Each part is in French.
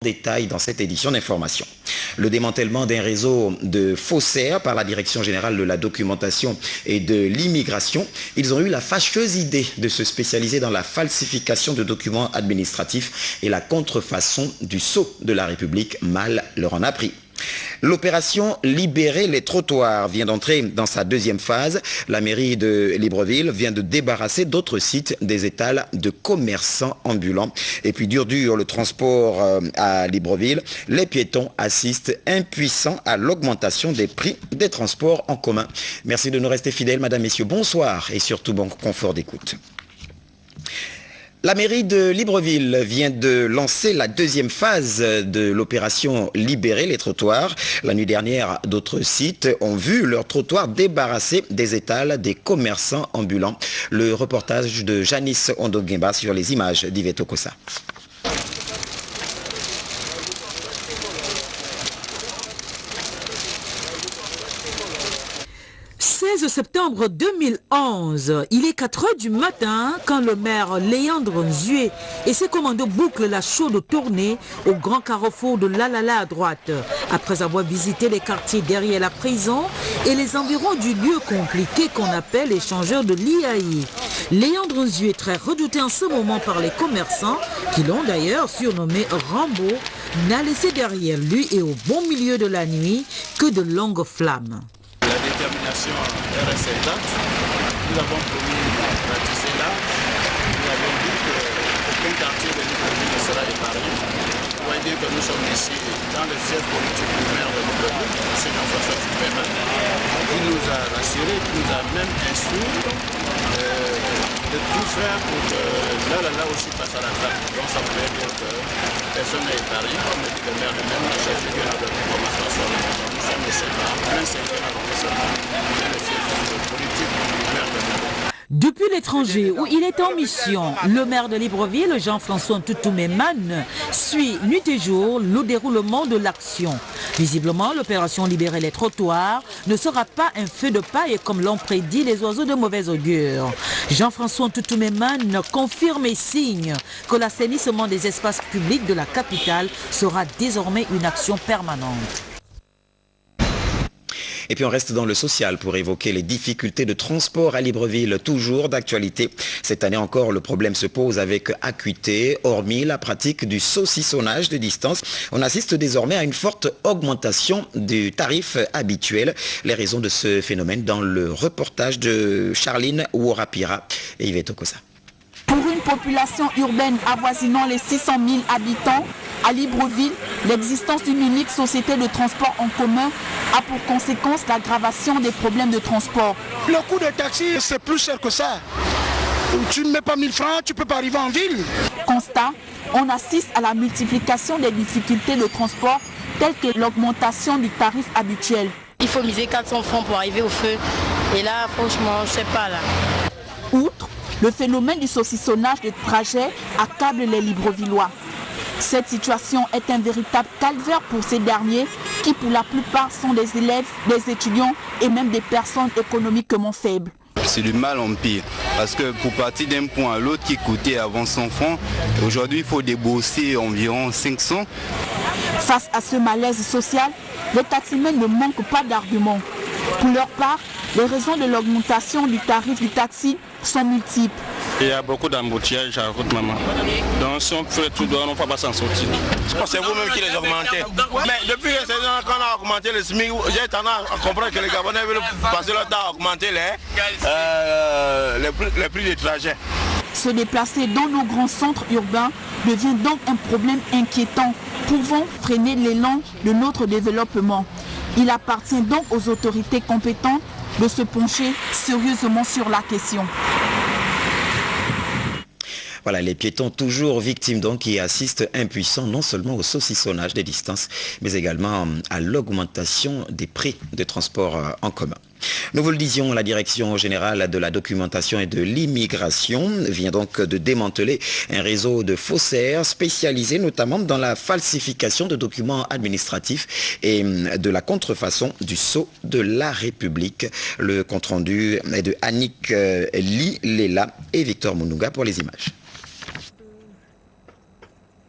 détail dans cette édition d'information. Le démantèlement d'un réseau de faussaires par la Direction générale de la documentation et de l'immigration. Ils ont eu la fâcheuse idée de se spécialiser dans la falsification de documents administratifs et la contrefaçon du sceau de la République. Mal leur en a pris. L'opération Libérer les trottoirs vient d'entrer dans sa deuxième phase. La mairie de Libreville vient de débarrasser d'autres sites des étals de commerçants ambulants. Et puis dur le transport à Libreville. Les piétons assistent impuissants à l'augmentation des prix des transports en commun. Merci de nous rester fidèles, mesdames, messieurs. Bonsoir et surtout bon confort d'écoute. La mairie de Libreville vient de lancer la deuxième phase de l'opération Libérer les trottoirs. La nuit dernière, d'autres sites ont vu leurs trottoirs débarrassés des étals des commerçants ambulants. Le reportage de Janice Ondogimba sur les images d'Yvette Okosa. 16 septembre 2011, il est 4 h du matin quand le maire Léandre Nzué et ses commandos bouclent la chaude tournée au grand carrefour de Lalala à droite. Après avoir visité les quartiers derrière la prison et les environs du lieu compliqué qu'on appelle échangeur de l'IAI. Léandre Nzué, très redouté en ce moment par les commerçants, qui l'ont d'ailleurs surnommé Rambo, n'a laissé derrière lui et au bon milieu de la nuit que de longues flammes. La détermination est récente. Nous avons promis de ratisser là. Nous avons dit qu'aucun quartier de Libreville ne sera épargné. Vous voyez dire que nous sommes ici dans le siège politique du maire de Libreville, c'est Jean-François Tupéma, qui nous a rassuré, qui nous a même instruit de tout faire pour que là aussi passe à la trappe. Donc ça voulait dire que personne n'est épargné. Comme le dit le maire lui-même, le chef de guerre de commencement sur nous sommes ici en plein secteur arrondissement, le siège politique du maire de Libreville. Depuis l'étranger où il est en mission, le maire de Libreville, Jean-François Ntoutou-Memane, suit nuit et jour le déroulement de l'action. Visiblement, l'opération Libérer les trottoirs ne sera pas un feu de paille comme l'ont prédit les oiseaux de mauvais augure. Jean-François Ntoutou-Memane confirme et signe que l'assainissement des espaces publics de la capitale sera désormais une action permanente. Et puis on reste dans le social pour évoquer les difficultés de transport à Libreville, toujours d'actualité. Cette année encore, le problème se pose avec acuité. Hormis la pratique du saucissonnage de distance, on assiste désormais à une forte augmentation du tarif habituel. Les raisons de ce phénomène dans le reportage de Charline Ouorapira et Yvette Okosa. Pour une population urbaine avoisinant les 600 000 habitants, à Libreville, l'existence d'une unique société de transport en commun a pour conséquence l'aggravation des problèmes de transport. Le coût des taxis, c'est plus cher que ça. Tu ne mets pas 1000 francs, tu ne peux pas arriver en ville. Constat, on assiste à la multiplication des difficultés de transport telles que l'augmentation du tarif habituel. Il faut miser 400 francs pour arriver au feu. Et là, franchement, je ne sais pas là. Outre, le phénomène du saucissonnage de trajets accable les Librevillois. Cette situation est un véritable calvaire pour ces derniers qui pour la plupart sont des élèves, des étudiants et même des personnes économiquement faibles. C'est du mal en pire parce que pour partir d'un point à l'autre qui coûtait avant 100 francs, aujourd'hui il faut débourser environ 500. Face à ce malaise social, les taximens ne manquent pas d'arguments. Pour leur part, les raisons de l'augmentation du tarif du taxi sont multiples. Il y a beaucoup d'embouteillages à la route, maman. Donc si on fait tout droit, on ne va pas s'en sortir. C'est vous-même qui les augmentez. Mais depuis que quand on a augmenté le SMIC, j'ai tendance à comprendre que les Gabonais veulent passer leur temps à augmenter les prix des trajets. Se déplacer dans nos grands centres urbains devient donc un problème inquiétant, pouvant freiner l'élan de notre développement. Il appartient donc aux autorités compétentes de se pencher sérieusement sur la question. Voilà, les piétons toujours victimes donc qui assistent impuissants non seulement au saucissonnage des distances, mais également à l'augmentation des prix de transport en commun. Nous vous le disions, la Direction générale de la documentation et de l'immigration vient donc de démanteler un réseau de faussaires spécialisés notamment dans la falsification de documents administratifs et de la contrefaçon du sceau de la République. Le compte-rendu est de Annick Lilela et Victor Mounouga pour les images.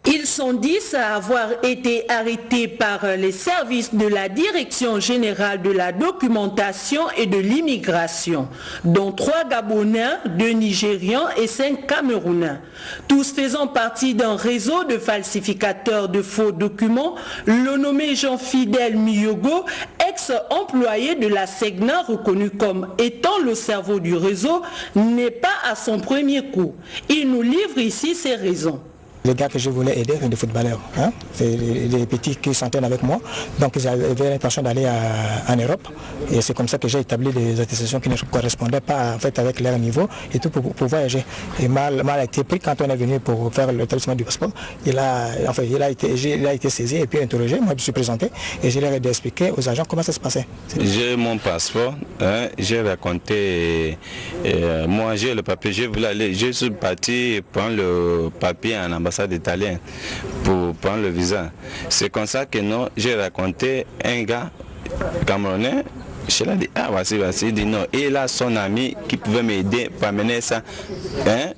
Ils sont 10 à avoir été arrêtés par les services de la Direction générale de la documentation et de l'immigration, dont 3 Gabonais, 2 Nigérians et 5 Camerounais. Tous faisant partie d'un réseau de falsificateurs de faux documents, le nommé Jean-Fidèle Miyogo, ex-employé de la SEGNA, reconnu comme étant le cerveau du réseau, n'est pas à son premier coup. Il nous livre ici ses raisons. Les gars que je voulais aider, des footballeurs, hein? C'est les petits qui s'entraînent avec moi. Donc j'avais l'intention d'aller en Europe. Et c'est comme ça que j'ai établi des attestations qui ne correspondaient pas en fait, avec leur niveau et tout pour voyager. Et mal a été pris quand on est venu pour faire le traitement du passeport. Il a été saisi et puis interrogé. Moi je suis présenté et je leur ai expliqué aux agents comment ça se passait. J'ai mon passeport, hein? J'ai raconté, moi j'ai le papier, je voulais aller, je suis parti prendre le papier en ambassade italienne pour prendre le visa. C'est comme ça que non, j'ai raconté un gars camerounais. Je lui ai dit, ah voici, il dit non. Et il a son ami qui pouvait m'aider pour amener ça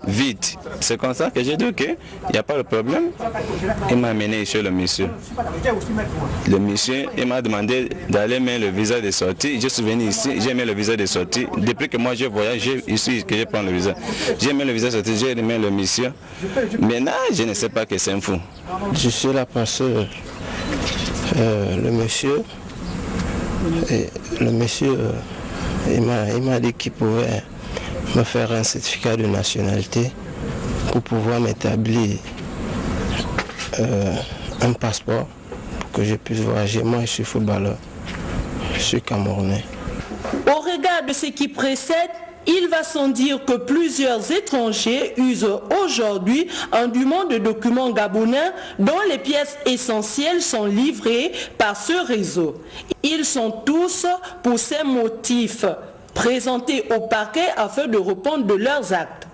vite. C'est comme ça que j'ai dit, ok, il n'y a pas de problème. Il m'a amené chez le monsieur. Le monsieur, il m'a demandé d'aller mettre le visa de sortie. Je suis venu ici, j'ai mis le visa de sortie. Depuis que moi je voyage ici, que je prends le visa. J'ai mis le visa de sortie, j'ai remis le monsieur. Maintenant, je ne sais pas que c'est un fou. Je suis là parce que le monsieur... Et le monsieur, il m'a dit qu'il pouvait me faire un certificat de nationalité pour pouvoir m'établir un passeport pour que je puisse voyager. Moi, je suis footballeur, je suis camerounais. Au regard de ce qui précède, il va sans dire que plusieurs étrangers usent aujourd'hui un dûment de documents gabonais dont les pièces essentielles sont livrées par ce réseau. Ils sont tous pour ces motifs présentés au parquet afin de répondre de leurs actes.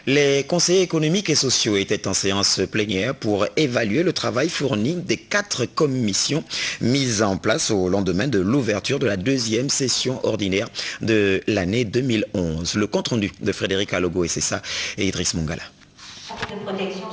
Les conseillers économiques et sociaux étaient en séance plénière pour évaluer le travail fourni des 4 commissions mises en place au lendemain de l'ouverture de la 2e session ordinaire de l'année 2011. Le compte-rendu de Frédéric Alogo et c'est ça, et Idriss Mungala.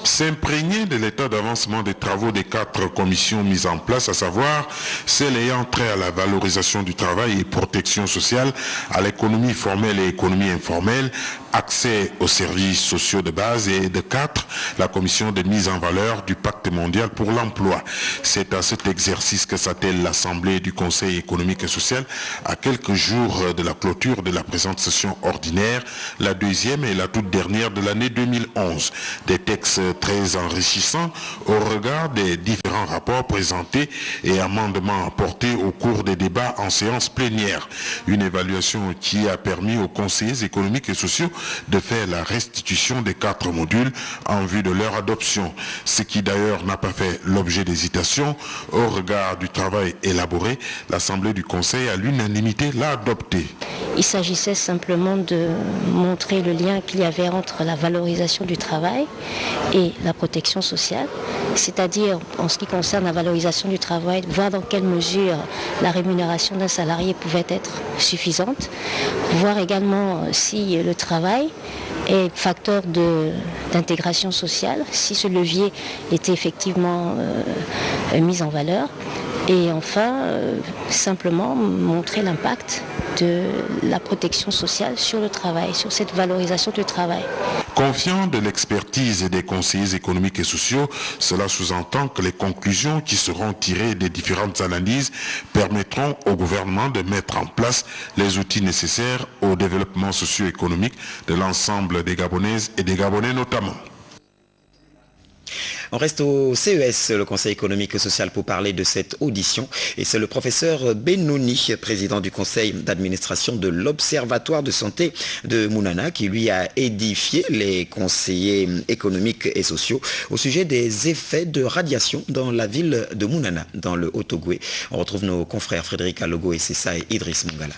S'imprégner de l'état d'avancement des travaux des 4 commissions mises en place, à savoir celles ayant trait à la valorisation du travail et protection sociale, à l'économie formelle et économie informelle, accès aux services sociaux de base, et de 4, la commission de mise en valeur du pacte mondial pour l'emploi. C'est à cet exercice que s'attelle l'Assemblée du Conseil économique et social à quelques jours de la clôture de la présente session ordinaire, la 2e et la toute dernière de l'année 2011. Des textes très enrichissants au regard des différents rapports présentés et amendements apportés au cours des débats en séance plénière. Une évaluation qui a permis aux conseillers économiques et sociaux de faire la restitution des 4 modules en vue de leur adoption, ce qui d'ailleurs n'a pas fait l'objet d'hésitation. Au regard du travail élaboré, l'Assemblée du Conseil à l'unanimité l'a adopté. Il s'agissait simplement de montrer le lien qu'il y avait entre la valorisation du travail et la protection sociale, c'est-à-dire en ce qui concerne la valorisation du travail, voir dans quelle mesure la rémunération d'un salarié pouvait être suffisante, voir également si le travail est facteur d'intégration sociale, si ce levier était effectivement mis en valeur, et enfin simplement montrer l'impact de la protection sociale sur le travail, sur cette valorisation du travail. Confiant de l'expertise des conseillers économiques et sociaux, cela sous-entend que les conclusions qui seront tirées des différentes analyses permettront au gouvernement de mettre en place les outils nécessaires au développement socio-économique de l'ensemble des Gabonaises et des Gabonais notamment. On reste au CES, le Conseil économique et social, pour parler de cette audition. Et c'est le professeur Benoni, président du conseil d'administration de l'Observatoire de santé de Mounana, qui lui a édifié les conseillers économiques et sociaux au sujet des effets de radiation dans la ville de Mounana, dans le Haut-Ogooué. On retrouve nos confrères Frédéric Alogo et Sessa et Idriss Mungala.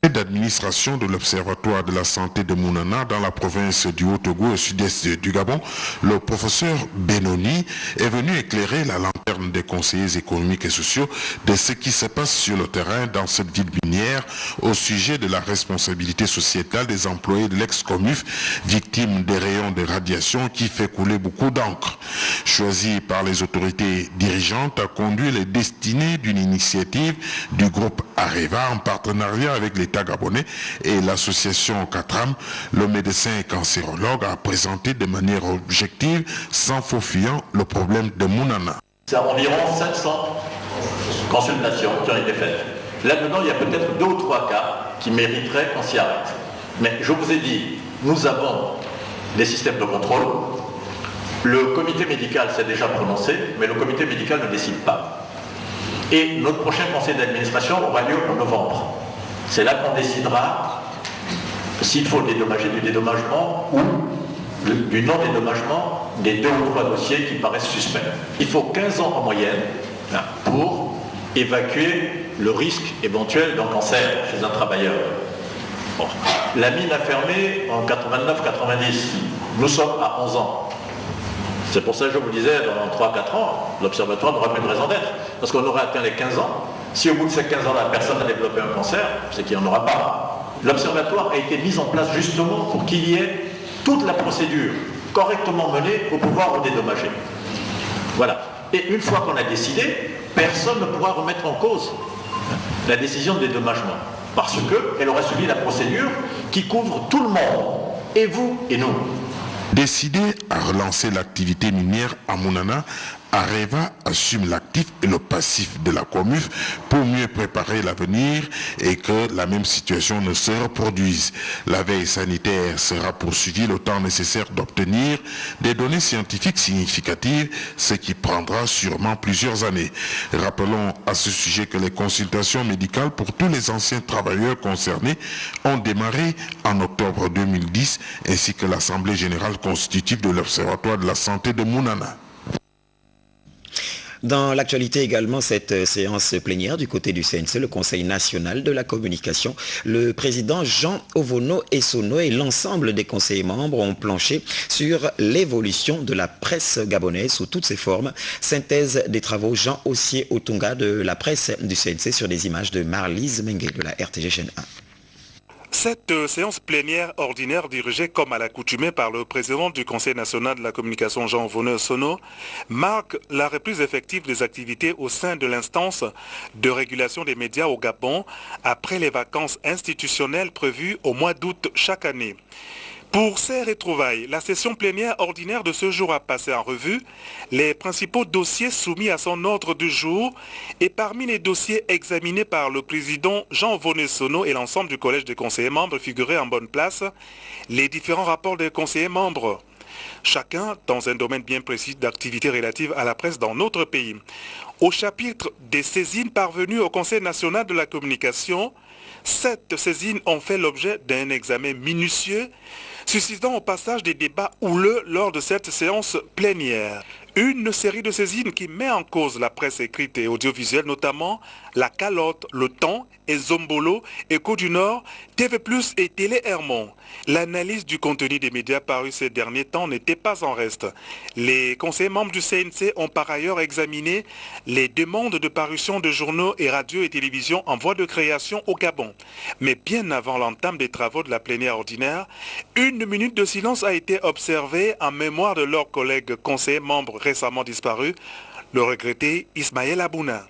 D'administration de l'Observatoire de la santé de Mounana dans la province du Haut-Ogooué au sud-est du Gabon, le professeur Benoni est venu éclairer la lanterne interne des conseillers économiques et sociaux de ce qui se passe sur le terrain dans cette ville minière au sujet de la responsabilité sociétale des employés de l'ex-Comuf victimes des rayons de radiation qui fait couler beaucoup d'encre. Choisi par les autorités dirigeantes, a conduit les destinées d'une initiative du groupe Areva en partenariat avec l'État gabonais et l'association Catram. Le médecin et cancérologue a présenté de manière objective, sans faux fuyant, le problème de Mounana. C'est environ 700 consultations qui ont été faites. Là-dedans, il y a peut-être 2 ou 3 cas qui mériteraient qu'on s'y arrête. Mais je vous ai dit, nous avons des systèmes de contrôle. Le comité médical s'est déjà prononcé, mais le comité médical ne décide pas. Et notre prochain conseil d'administration aura lieu en novembre. C'est là qu'on décidera s'il faut dédommager du dédommagement ou du non-dédommagement des 2 ou 3 dossiers qui paraissent suspects. Il faut 15 ans en moyenne pour évacuer le risque éventuel d'un cancer chez un travailleur. Bon. La mine a fermé en 89-90. Nous sommes à 11 ans. C'est pour ça que je vous disais, dans 3-4 ans, l'observatoire n'aura plus de raison d'être. Parce qu'on aura atteint les 15 ans. Si au bout de ces 15 ans-là, personne n'a développé un cancer, c'est qu'il n'y en aura pas. L'observatoire a été mis en place justement pour qu'il y ait toute la procédure correctement menée pour pouvoir en dédommager. Voilà. Et une fois qu'on a décidé, personne ne pourra remettre en cause la décision de dédommagement. Parce qu'elle aura suivi la procédure qui couvre tout le monde, et vous et nous. Décidé à relancer l'activité minière à Mounana, Areva assume l'actif et le passif de la Comuf pour mieux préparer l'avenir et que la même situation ne se reproduise. La veille sanitaire sera poursuivie le temps nécessaire d'obtenir des données scientifiques significatives, ce qui prendra sûrement plusieurs années. Rappelons à ce sujet que les consultations médicales pour tous les anciens travailleurs concernés ont démarré en octobre 2010, ainsi que l'Assemblée générale constitutive de l'Observatoire de la santé de Mounana. Dans l'actualité également, cette séance plénière du côté du CNC, le Conseil national de la communication, le président Jean Ovono Essono et l'ensemble des conseillers membres ont planché sur l'évolution de la presse gabonaise sous toutes ses formes. Synthèse des travaux Jean Ossier Otunga de la presse du CNC sur des images de Marlise Mengue de la RTG chaîne 1. Cette séance plénière ordinaire dirigée comme à l'accoutumée par le président du Conseil national de la communication Jean Ovono Essono marque la reprise effective des activités au sein de l'instance de régulation des médias au Gabon après les vacances institutionnelles prévues au mois d'août chaque année. Pour ces retrouvailles, la session plénière ordinaire de ce jour a passé en revue les principaux dossiers soumis à son ordre du jour et parmi les dossiers examinés par le président Jean Ovono Essono et l'ensemble du collège des conseillers membres figuraient en bonne place les différents rapports des conseillers membres, chacun dans un domaine bien précis d'activité relative à la presse dans notre pays. Au chapitre des saisines parvenues au Conseil national de la communication, 7 saisines ont fait l'objet d'un examen minutieux, suscitant au passage des débats houleux lors de cette séance plénière. Une série de saisines qui met en cause la presse écrite et audiovisuelle, notamment La Calotte, Le Temps et Zombolo, Écho du Nord, TV+, et Télé Hermon. L'analyse du contenu des médias parus ces derniers temps n'était pas en reste. Les conseillers membres du CNC ont par ailleurs examiné les demandes de parution de journaux et radios et télévisions en voie de création au Gabon. Mais bien avant l'entame des travaux de la plénière ordinaire, une minute de silence a été observée en mémoire de leurs collègues conseillers membres récemment disparus, le regretté Ismaël Abouna.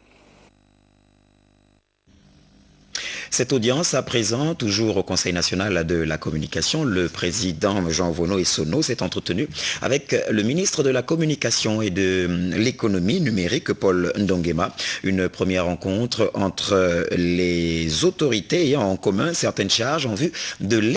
Cette audience à présent, toujours au Conseil national de la communication, le président Jean Ovono Essono s'est entretenu avec le ministre de la communication et de l'économie numérique, Paul Ndongema. Une première rencontre entre les autorités ayant en commun certaines charges en vue de